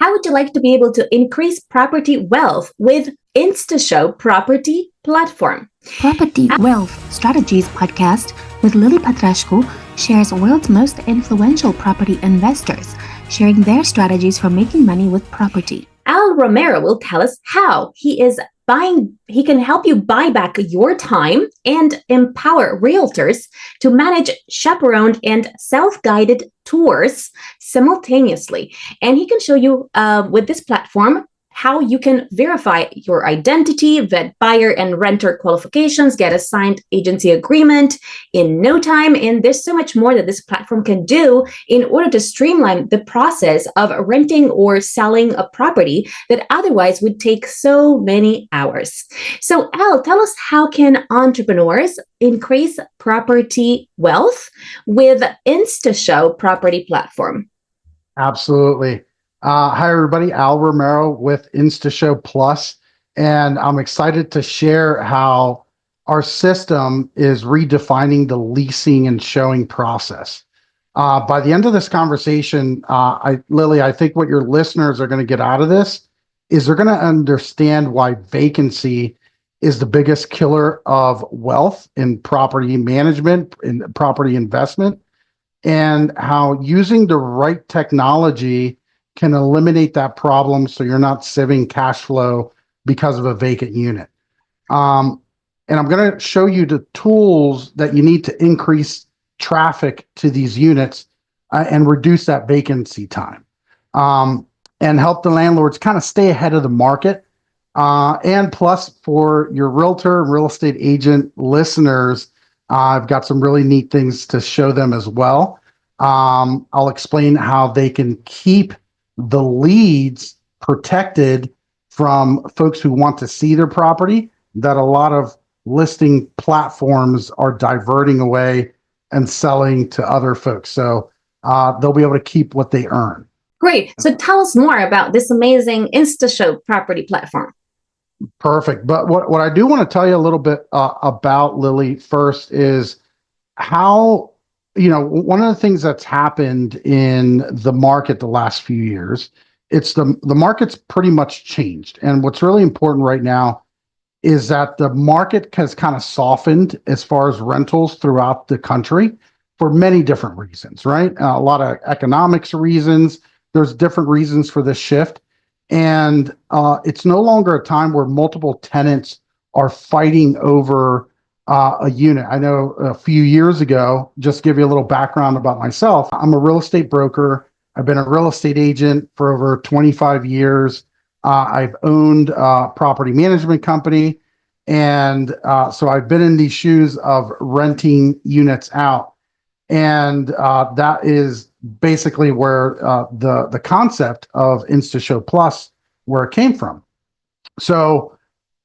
How would you like to be able to increase property wealth with InstaShow Property Platform? Property Wealth Strategies podcast with Lily Patrascu shares world's most influential property investors, sharing their strategies for making money with property. Romero will tell us how he can help you buy back your time and empower realtors to manage chaperoned and self-guided tours simultaneously. And he can show you with this platform how you can verify your identity, vet buyer and renter qualifications, get a signed agency agreement in no time. And there's so much more that this platform can do in order to streamline the process of renting or selling a property that otherwise would take so many hours. So Al, tell us, how can entrepreneurs increase property wealth with InstaShow Property Platform? Absolutely. Hi, everybody. Al Romero with InstaShow Plus, and I'm excited to share how our system is redefining the leasing and showing process. By the end of this conversation, Lily, I think what your listeners are going to get out of this is they're going to understand why vacancy is the biggest killer of wealth in property management, in property investment, and how using the right technology can eliminate that problem so you're not sieving cash flow because of a vacant unit. And I'm going to show you the tools that you need to increase traffic to these units and reduce that vacancy time, and help the landlords kind of stay ahead of the market. And plus, for your realtor and real estate agent listeners, I've got some really neat things to show them as well. I'll explain how they can keep the leads protected from folks who want to see their property that a lot of listing platforms are diverting away and selling to other folks. So they'll be able to keep what they earn. Great. So tell us more about this amazing InstaShow Property Platform. Perfect. But what I do want to tell you a little bit about, Lily, first is how, one of the things that's happened in the market the last few years, it's the market's pretty much changed. And what's really important right now is that the market has kind of softened as far as rentals throughout the country for many different reasons, right? A lot of economics reasons. There's different reasons for this shift. And it's no longer a time where multiple tenants are fighting over a unit. I know a few years ago, just to give you a little background about myself, I'm a real estate broker. I've been a real estate agent for over 25 years. I've owned a property management company. And so I've been in these shoes of renting units out. And that is basically where the concept of InstaShow Plus, where it came from. So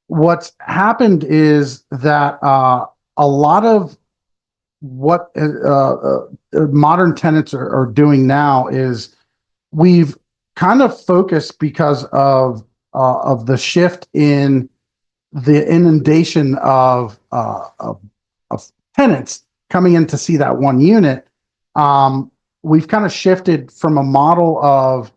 what's happened is that a lot of what modern tenants are doing now is we've kind of focused because of the shift in the inundation of tenants coming in to see that one unit. We've kind of shifted from a model of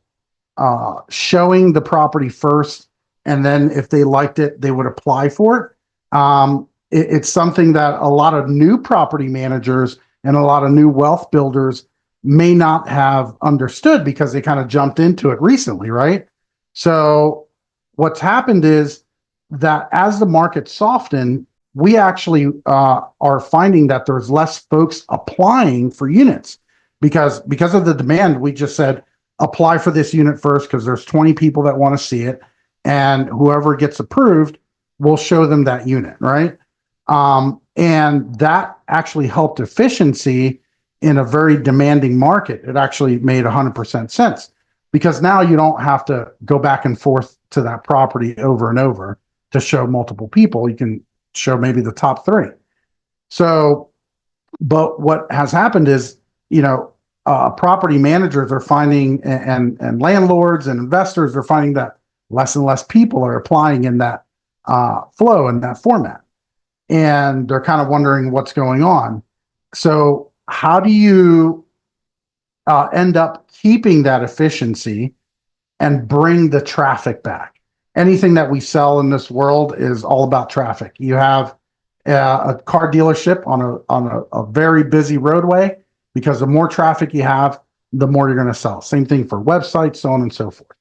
showing the property first, and then if they liked it, they would apply for it. It's something that a lot of new property managers and a lot of new wealth builders may not have understood because they kind of jumped into it recently, right? So what's happened is that as the market softened, we actually are finding that there's less folks applying for units because of the demand. We just said, apply for this unit first because there's 20 people that want to see it. And whoever gets approved, we'll show them that unit, right? And that actually helped efficiency in a very demanding market. It actually made 100% sense because now you don't have to go back and forth to that property over and over to show multiple people. You can show maybe the top three. So, but what has happened is, property managers are finding, and landlords and investors are finding that less and less people are applying in that flow, in that format. And they're kind of wondering what's going on. So how do you end up keeping that efficiency and bring the traffic back. Anything that we sell in this world is all about traffic. You have a car dealership on a very busy roadway, because the more traffic you have, the more you're going to sell. Same thing for websites, so on and so forth.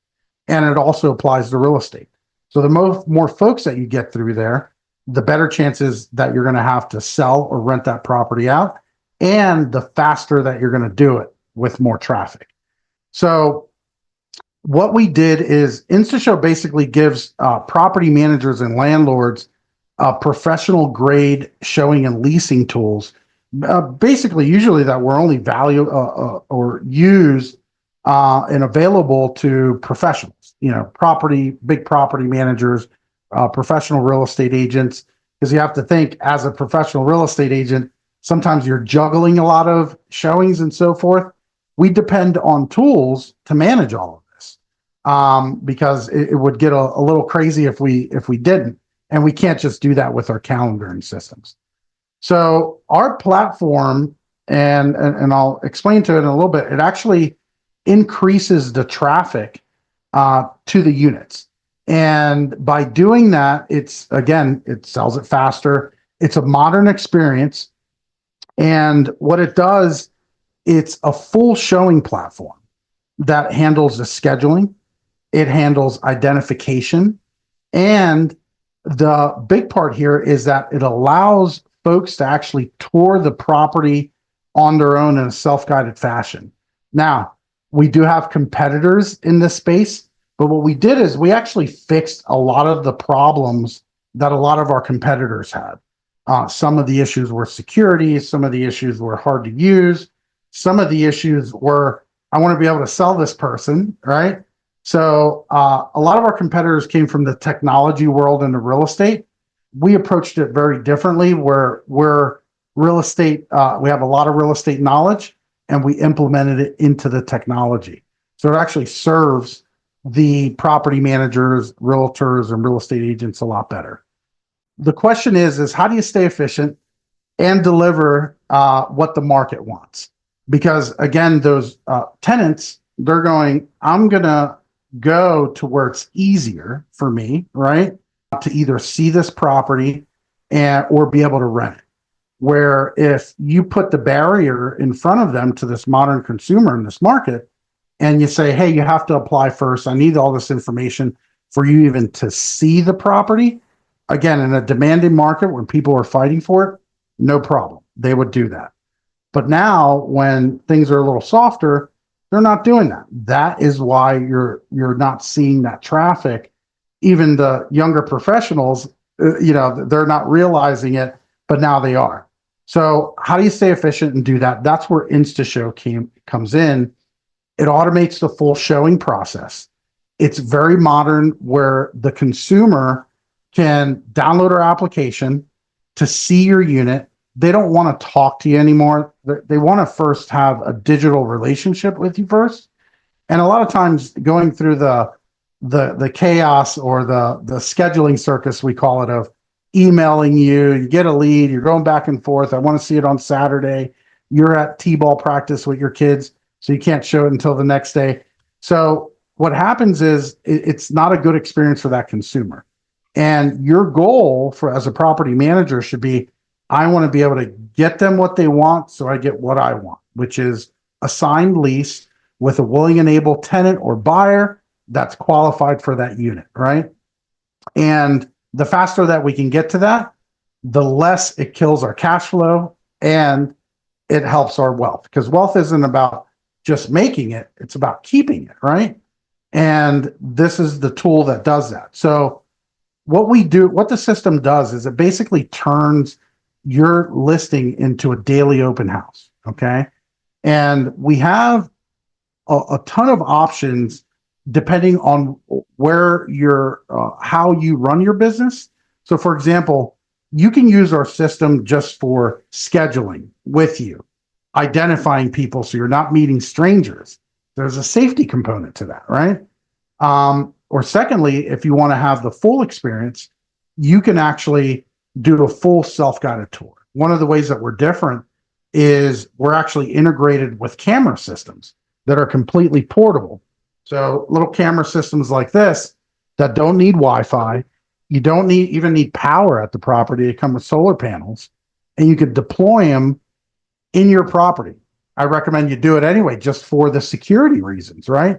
And it also applies to real estate. So the more folks that you get through there, the better chances that you're going to have to sell or rent that property out, and the faster that you're going to do it with more traffic. So what we did is InstaShow basically gives property managers and landlords professional grade showing and leasing tools, basically usually that were only value or used and available to professionals, big property managers, professional real estate agents, because you have to think, as a professional real estate agent, sometimes you're juggling a lot of showings and so forth. We depend on tools to manage all of this, because it would get a little crazy if we didn't, and we can't just do that with our calendaring systems. So our platform, and I'll explain to it in a little bit, it actually increases the traffic to the units. And by doing that, it sells it faster. It's a modern experience. And what it does, it's a full showing platform that handles the scheduling. It handles identification. And the big part here is that it allows folks to actually tour the property on their own in a self-guided fashion. Now, we do have competitors in this space, but what we did is we actually fixed a lot of the problems that a lot of our competitors had. Some of the issues were security. Some of the issues were hard to use. Some of the issues were, I want to be able to sell this person, right? So a lot of our competitors came from the technology world and the real estate. We approached it very differently, where we're real estate, we have a lot of real estate knowledge, and we implemented it into the technology. So it actually serves the property managers, realtors, and real estate agents a lot better. The question is how do you stay efficient and deliver what the market wants? Because again, those tenants, they're going, I'm going to go to where it's easier for me, right, to either see this property or be able to rent it. Where if you put the barrier in front of them to this modern consumer in this market, and you say, hey, you have to apply first, I need all this information for you even to see the property. Again, in a demanding market when people are fighting for it, no problem. They would do that. But now when things are a little softer, they're not doing that. That is why you're not seeing that traffic. Even the younger professionals, they're not realizing it, but now they are. So how do you stay efficient and do that? That's where InstaShow comes in. It automates the full showing process. It's very modern, where the consumer can download our application to see your unit. They don't want to talk to you anymore. They want to first have a digital relationship with you first. And a lot of times going through the chaos or the scheduling circus, we call it, of emailing you get a lead, you're going back and forth. I want to see it on Saturday. You're at T-ball practice with your kids, so you can't show it until the next day. So what happens is it's not a good experience for that consumer. And your goal as a property manager should be, I want to be able to get them what they want, so I get what I want, which is a signed lease with a willing and able tenant or buyer that's qualified for that unit, right? And the faster that we can get to that, the less it kills our cash flow, and it helps our wealth, because wealth isn't about just making it, it's about keeping it, right? And this is the tool that does that. So what the system does is it basically turns your listing into a daily open house, okay? And we have a ton of options depending on where how you run your business. So for example, you can use our system just for scheduling with you, identifying people so you're not meeting strangers. There's a safety component to that, right? Or secondly, if you want to have the full experience, you can actually do a full self-guided tour. One of the ways that we're different is we're actually integrated with camera systems that are completely portable. So little camera systems like this that don't need Wi-Fi, you don't even need power at the property. They come with solar panels, and you could deploy them in your property. I recommend you do it anyway, just for the security reasons, right?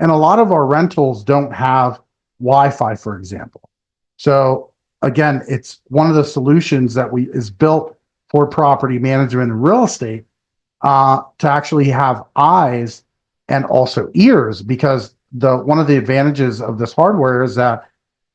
And a lot of our rentals don't have Wi-Fi, for example. So again, it's one of the solutions that is built for property management and real estate, to actually have eyes and also ears, because one of the advantages of this hardware is that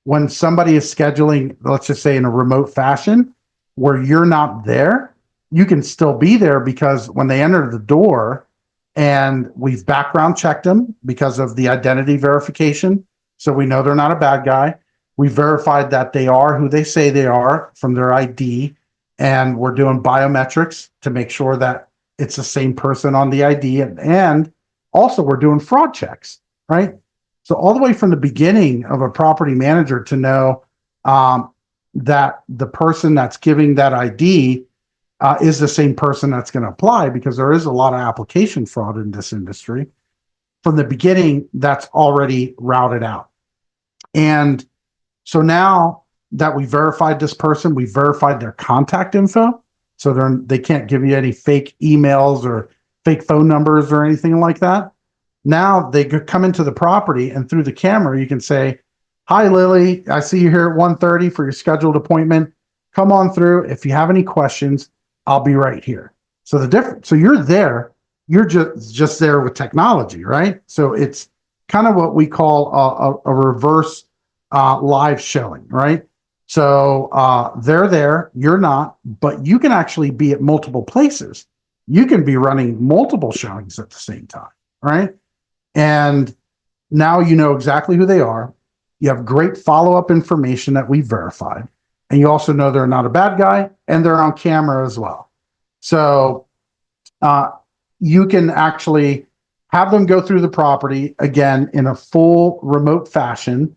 when somebody is scheduling, let's just say in a remote fashion, where you're not there, you can still be there, because when they enter the door, and we've background checked them because of the identity verification, so we know they're not a bad guy. We verified that they are who they say they are from their ID, and we're doing biometrics to make sure that it's the same person on the ID, and also we're doing fraud checks, right? So all the way from the beginning of a property manager to know that the person that's giving that ID is the same person that's going to apply, because there is a lot of application fraud in this industry. From the beginning, that's already routed out. And so now that we verified this person, we verified their contact info. So they can't give you any fake emails or fake phone numbers or anything like that. Now they come into the property, and through the camera, you can say, "Hi, Lily, I see you here at 1:30 for your scheduled appointment. Come on through. If you have any questions, I'll be right here." So so you're there, you're just there with technology, right? So it's kind of what we call a reverse live showing, right? So they're there, you're not, but you can actually be at multiple places. You can be running multiple showings at the same time, right? And now you know exactly who they are. You have great follow-up information that we verified. And you also know they're not a bad guy, and they're on camera as well. So you can actually have them go through the property, again, in a full remote fashion.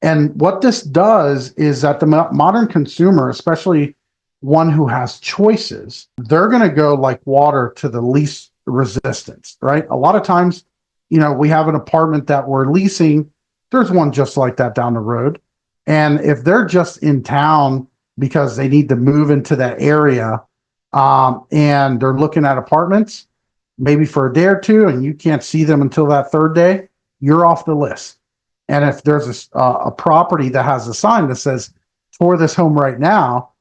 And what this does is that the modern consumer, especially one who has choices, they're going to go like water to the least resistance, right? A lot of times, we have an apartment that we're leasing. There's one just like that down the road. And if they're just in town because they need to move into that area, and they're looking at apartments, maybe for a day or two, and you can't see them until that third day, you're off the list. And if there's a property that has a sign that says, "For this home right now,"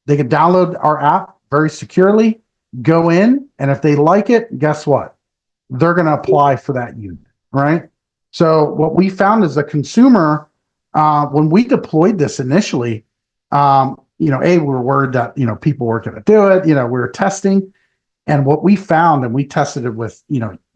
they can download our app very securely, go in, and if they like it, guess what? They're going to apply for that unit, right? So what we found as a consumer, when we deployed this initially, we were worried that, people weren't going to do it. We were testing. And what we found, and we tested it with,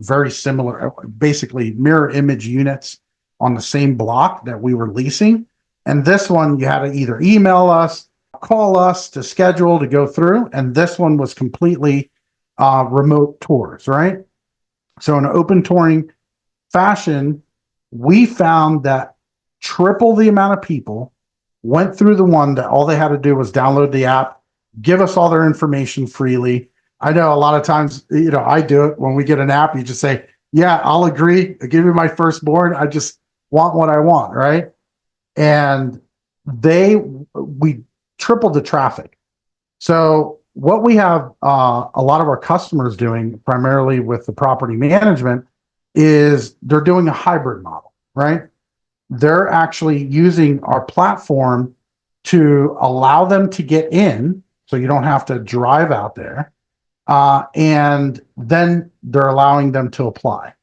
very similar, basically mirror image units on the same block that we were leasing. And this one, you had to either email us, call us to schedule to go through. And this one was completely remote tours, right? So in an open touring fashion, we found that triple the amount of people went through the one that all they had to do was download the app, give us all their information freely. I know a lot of times, I do it when we get an app, you just say, "Yeah, I'll agree. I'll give you my firstborn. I just want what I want," right? And we tripled the traffic. So what we have a lot of our customers doing, primarily with the property management, is they're doing a hybrid model, right? They're actually using our platform to allow them to get in, so you don't have to drive out there, and then they're allowing them to apply.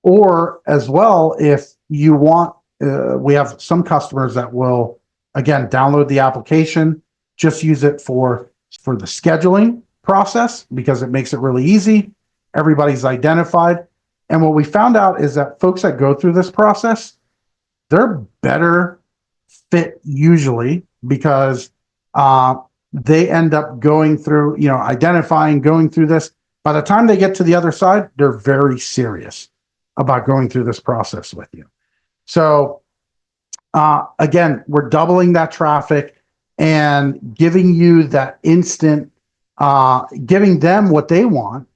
Or as well, if you want, we have some customers that will, again, download the application, just use it for the scheduling process, because it makes it really easy. Everybody's identified. And what we found out is that folks that go through this process, they're better fit usually, because they end up going through, identifying, going through this. By the time they get to the other side, they're very serious about going through this process with you. So again, we're doubling that traffic and giving you that instant, giving them what they want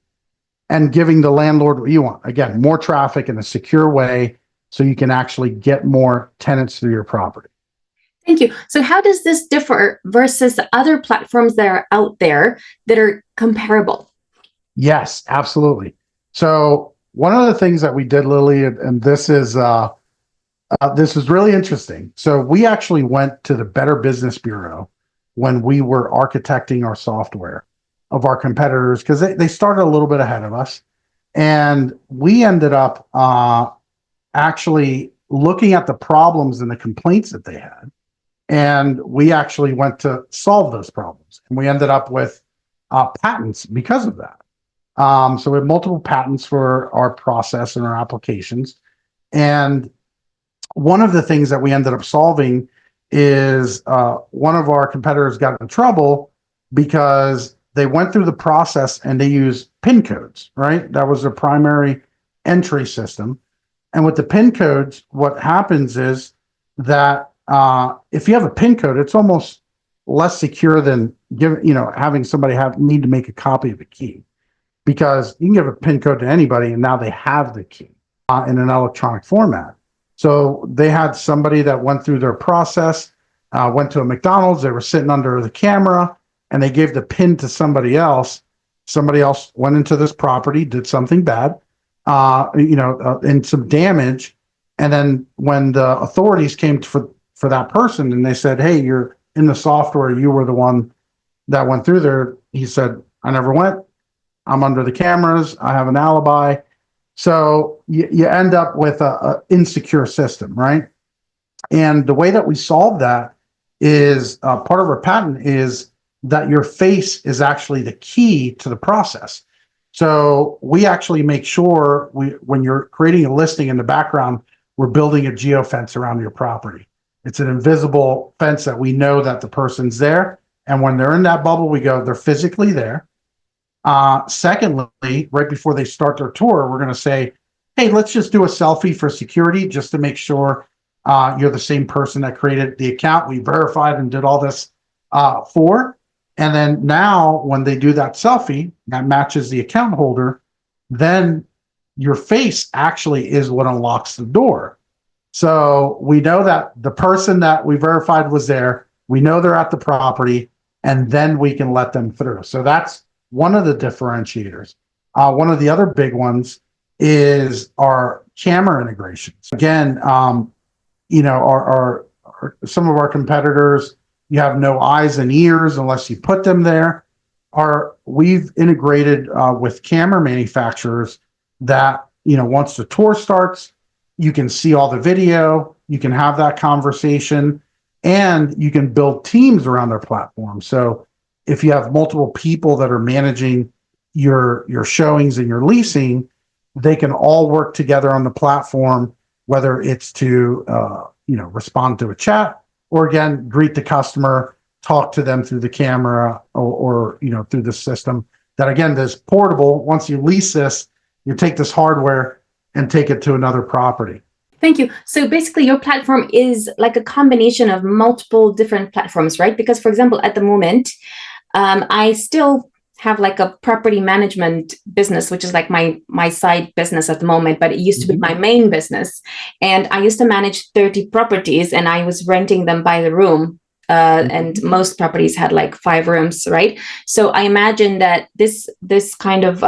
and giving the landlord what you want. Again, more traffic in a secure way, so you can actually get more tenants through your property. Thank you. So how does this differ versus other platforms that are out there that are comparable? Yes, absolutely. So one of the things that we did, Lily, and this is really interesting. So we actually went to the Better Business Bureau when we were architecting our software of our competitors, because they started a little bit ahead of us. And we ended up actually looking at the problems and the complaints that they had. And we actually went to solve those problems. And we ended up with patents because of that. So we have multiple patents for our process and our applications. And one of the things that we ended up solving is one of our competitors got in trouble because they went through the process and they used PIN codes, right? That was their primary entry system. And with the PIN codes, what happens is that if you have a PIN code, it's almost less secure than having somebody need to make a copy of a key, because you can give a PIN code to anybody and now they have the key in an electronic format. So they had somebody that went through their process, went to a McDonald's, they were sitting under the camera, and they gave the PIN to somebody else. Somebody else went into this property, did something bad, and some damage. And then when the authorities came for that person and they said, hey, you're in the software, you were the one that went through there. He said, I never went. I'm under the cameras. I have an alibi. So you end up with a insecure system, right? And the way that we solve that is part of our patent is that your face is actually the key to the process. So we actually make sure when you're creating a listing in the background, we're building a geofence around your property. It's an invisible fence that we know that the person's there. And when they're in that bubble, we go, they're physically there. Secondly, right before they start their tour, we're going to say, hey, let's just do a selfie for security just to make sure you're the same person that created the account we verified and did all this for. And then now when they do that selfie that matches the account holder, then your face actually is what unlocks the door. So we know that the person that we verified was there, we know they're at the property, and then we can let them through. So that's one of the differentiators. One of the other big ones is our camera integrations. Again, our some of our competitors, you have no eyes and ears unless you put them there. We've integrated with camera manufacturers that, once the tour starts, you can see all the video, you can have that conversation, and you can build teams around their platform. So if you have multiple people that are managing your showings and your leasing, they can all work together on the platform, whether it's to respond to a chat, or again, greet the customer, talk to them through the camera or through the system. That again, this portable, once you lease this, you take this hardware and take it to another property. Thank you. So basically your platform is like a combination of multiple different platforms, right? Because for example, at the moment, I still have like a property management business, which is like my side business at the moment, but it used to be my main business. And I used to manage 30 properties and I was renting them by the room. And most properties had like 5 rooms, right? So I imagine that this kind of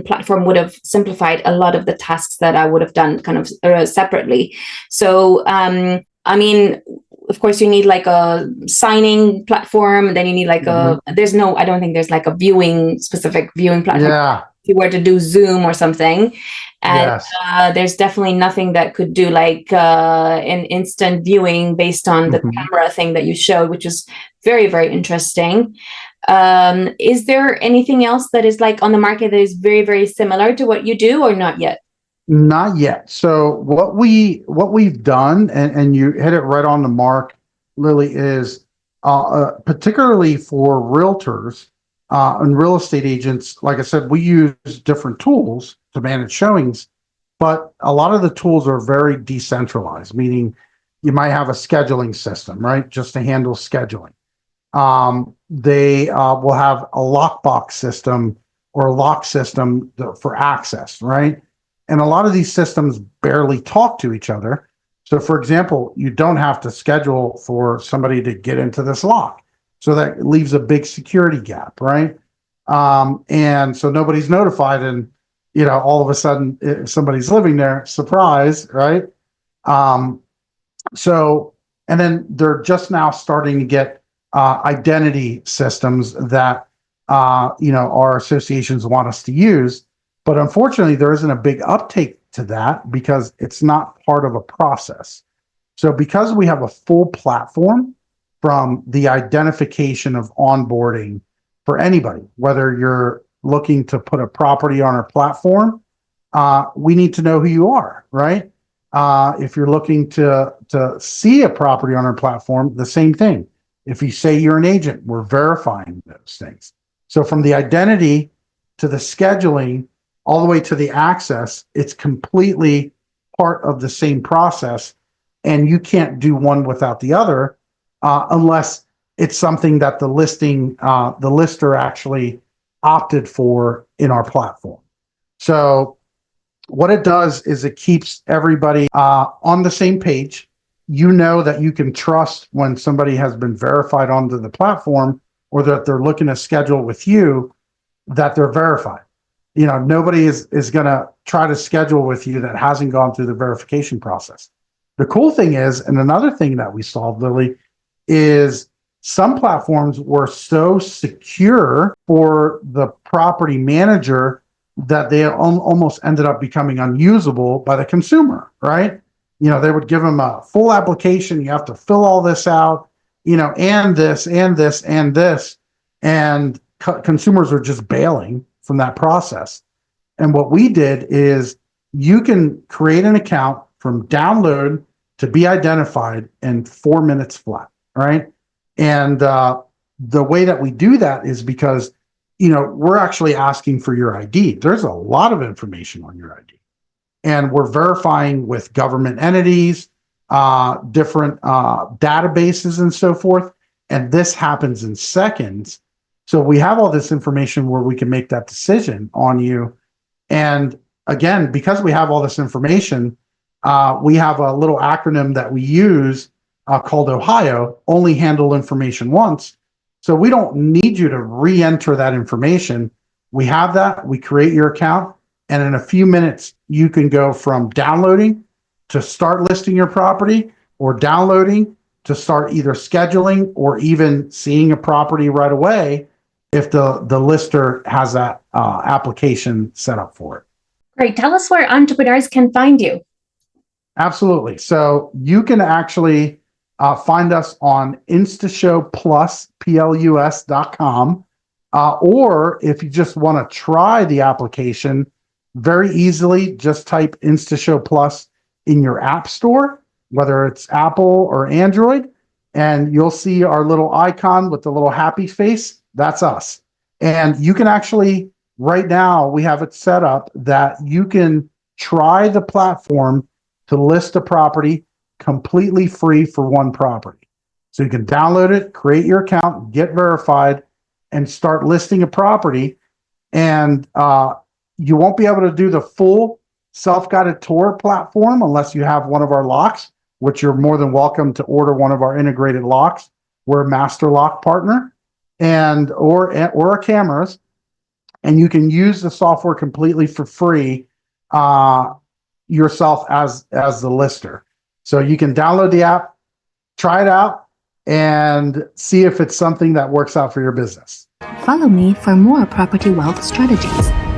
platform would have simplified a lot of the tasks that I would have done kind of separately. So, I mean, of course, you need like a signing platform. Then you need like I don't think there's like a specific viewing platform. Yeah. If you were to do Zoom or something. And Yes. there's definitely nothing that could do like an instant viewing based on the camera thing that you showed, which is very, very interesting. Is there anything else that is like on the market that is very, very similar to what you do, or not yet? Not yet. So what we've done, and you hit it right on the mark, Lily, is particularly for realtors and real estate agents. Like I said, we use different tools to manage showings, but a lot of the tools are very decentralized, meaning you might have a scheduling system, right, just to handle scheduling. They will have a lockbox system or a lock system for access, right? And a lot of these systems barely talk to each other. So for example, you don't have to schedule for somebody to get into this lock. So that leaves a big security gap, right? And so nobody's notified, and all of a sudden, if somebody's living there, surprise, right? So, and then they're just now starting to get identity systems that our associations want us to use, but unfortunately, there isn't a big uptake to that because it's not part of a process. So, because we have a full platform from the identification of onboarding for anybody, whether you're looking to put a property on our platform, we need to know who you are, right? If you're looking to see a property on our platform, the same thing. If you say you're an agent, we're verifying those things. So from the identity to the scheduling, all the way to the access, it's completely part of the same process. And you can't do one without the other unless it's something that the lister actually opted for in our platform. So what it does is it keeps everybody on the same page. You know that you can trust when somebody has been verified onto the platform or that they're looking to schedule with you, that they're verified. Nobody is going to try to schedule with you that hasn't gone through the verification process. The cool thing is, and another thing that we solved, Lily, is some platforms were so secure for the property manager that they almost ended up becoming unusable by the consumer, right? They would give them a full application. You have to fill all this out, and this, and this, and this. And consumers are just bailing from that process. And what we did is you can create an account from download to be identified in 4 minutes flat, right? And the way that we do that is because, we're actually asking for your ID. There's a lot of information on your ID. And we're verifying with government entities, different databases and so forth. And this happens in seconds. So we have all this information where we can make that decision on you. And again, because we have all this information, we have a little acronym that we use called Ohio, only handle information once. So we don't need you to re-enter that information. We have that, we create your account, and in a few minutes, you can go from downloading to start listing your property, or downloading to start either scheduling or even seeing a property right away if the lister has that application set up for it. Great. Tell us where entrepreneurs can find you. Absolutely. So you can actually find us on InstaShowPlus.com. Or if you just want to try the application, very easily, just type InstaShow Plus in your app store, whether it's Apple or Android, and you'll see our little icon with the little happy face. That's us. And you can actually, right now, we have it set up that you can try the platform to list a property completely free for one property. So you can download it, create your account, get verified, and start listing a property. And you won't be able to do the full self-guided tour platform unless you have one of our locks, which you're more than welcome to order one of our integrated locks. We're a master lock partner, and or our cameras, and you can use the software completely for free yourself as the lister. So you can download the app, try it out, and see if it's something that works out for your business. Follow me for more property wealth strategies.